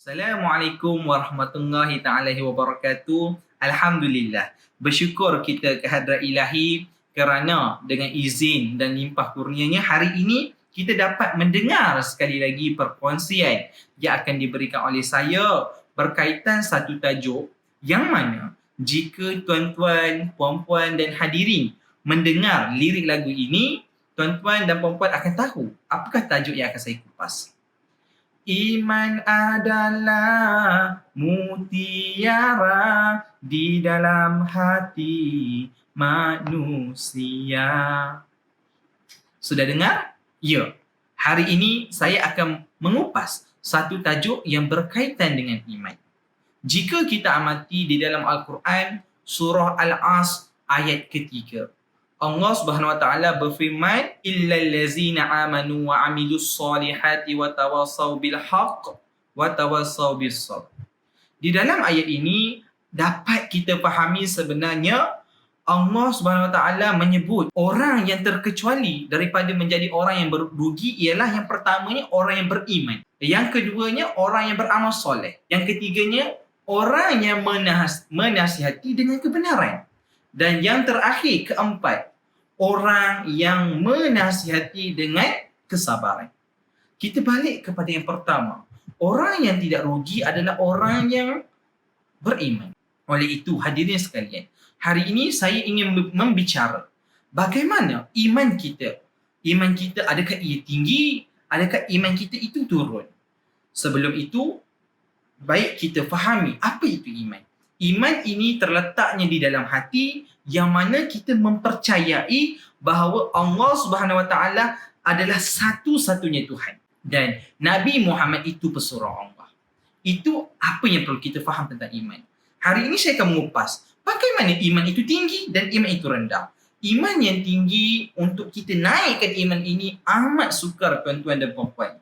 Assalamualaikum warahmatullahi taala wabarakatuh. Alhamdulillah. Bersyukur kita kehadrat Ilahi kerana dengan izin dan limpah kurnianya hari ini kita dapat mendengar sekali lagi perkongsian yang akan diberikan oleh saya berkaitan satu tajuk yang mana jika tuan-tuan, puan-puan dan hadirin mendengar lirik lagu ini, tuan-tuan dan puan-puan akan tahu apakah tajuk yang akan saya kupas. Iman adalah mutiara di dalam hati manusia. Sudah dengar? Ya. Hari ini saya akan mengupas satu tajuk yang berkaitan dengan iman. Jika kita amati di dalam Al-Quran, surah Al-As ayat ketiga, Allah Subhanahu Wa Taala berfirman, illal ladzina amanu wa amilus solihati wa tawassaw bil haqq wa tawassaw bis sabr. Di dalam ayat ini dapat kita fahami sebenarnya Allah Subhanahu Wa Taala menyebut orang yang terkecuali daripada menjadi orang yang berugi ialah yang pertamanya orang yang beriman. Yang keduanya orang yang beramal soleh. Yang ketiganya orang yang menasihati dengan kebenaran. Dan yang terakhir, keempat, orang yang menasihati dengan kesabaran. Kita balik kepada yang pertama. Orang yang tidak rugi adalah orang yang beriman. Oleh itu, hadirin sekalian, hari ini saya ingin membicara bagaimana iman kita. Iman kita, adakah ia tinggi? Adakah iman kita itu turun? Sebelum itu, baik kita fahami apa itu iman. Iman ini terletaknya di dalam hati yang mana kita mempercayai bahawa Allah Subhanahu Wa Taala adalah satu-satunya Tuhan dan Nabi Muhammad itu pesuruh Allah. Itu apa yang perlu kita faham tentang iman. Hari ini saya akan mengupas bagaimana iman itu tinggi dan iman itu rendah. Iman yang tinggi, untuk kita naikkan iman ini amat sukar tuan-tuan dan puan-puan.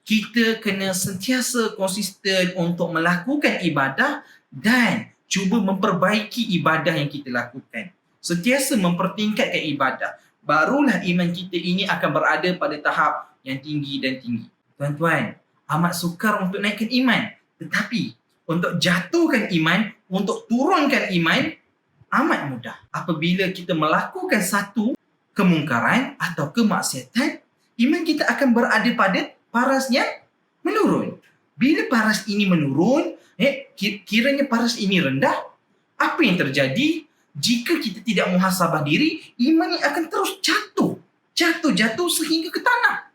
Kita kena sentiasa konsisten untuk melakukan ibadah dan cuba memperbaiki ibadah yang kita lakukan. Sentiasa mempertingkatkan ibadah. Barulah iman kita ini akan berada pada tahap yang tinggi dan tinggi. Tuan-tuan, amat sukar untuk naikkan iman. Tetapi untuk jatuhkan iman, untuk turunkan iman, amat mudah. Apabila kita melakukan satu kemungkaran atau kemaksiatan, iman kita akan berada pada paras yang menurun. Bila paras ini menurun, kiranya paras ini rendah, apa yang terjadi? Jika kita tidak muhasabah diri, iman ini akan terus jatuh sehingga ke tanah.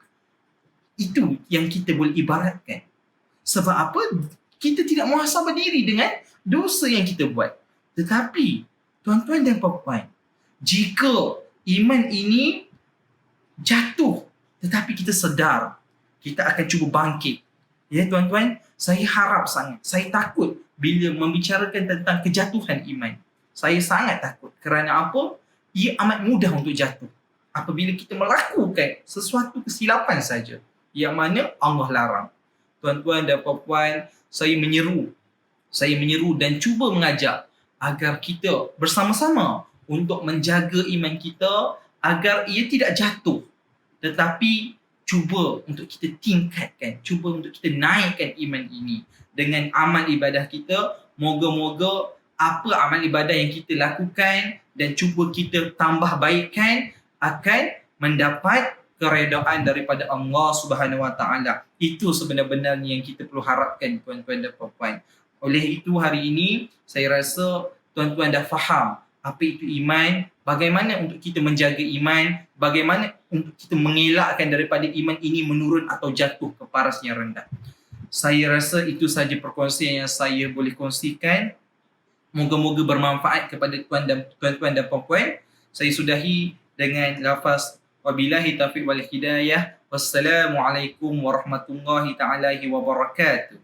Itu yang kita boleh ibaratkan. Sebab apa? Kita tidak muhasabah diri dengan dosa yang kita buat. Tetapi, tuan-tuan dan puan-puan, jika iman ini jatuh, tetapi kita sedar, kita akan cuba bangkit. Ya tuan-tuan, saya harap sangat, saya takut bila membicarakan tentang kejatuhan iman. Saya sangat takut. Kerana apa? Ia amat mudah untuk jatuh apabila kita melakukan sesuatu kesilapan saja yang mana Allah larang. Tuan-tuan dan puan-puan, saya menyeru dan cuba mengajak agar kita bersama-sama untuk menjaga iman kita agar ia tidak jatuh. Tetapi cuba untuk kita tingkatkan, cuba untuk kita naikkan iman ini dengan amal ibadah kita. Moga-moga apa amal ibadah yang kita lakukan dan cuba kita tambah baikkan akan mendapat keredaan daripada Allah Subhanahu Wa Taala. Itu sebenar-benarnya yang kita perlu harapkan tuan-tuan dan puan-puan. Oleh itu hari ini saya rasa tuan-tuan dah faham apa itu iman, bagaimana untuk kita menjaga iman, bagaimana untuk kita mengelakkan daripada iman ini menurun atau jatuh ke paras yang rendah. Saya rasa itu saja perkongsian yang saya boleh kongsikan. Moga-moga bermanfaat kepada tuan-tuan dan puan-puan. Saya sudahi dengan lafaz wabillahi taufiq wal hidayah. Wassalamualaikum warahmatullahi taala wabarakatuh.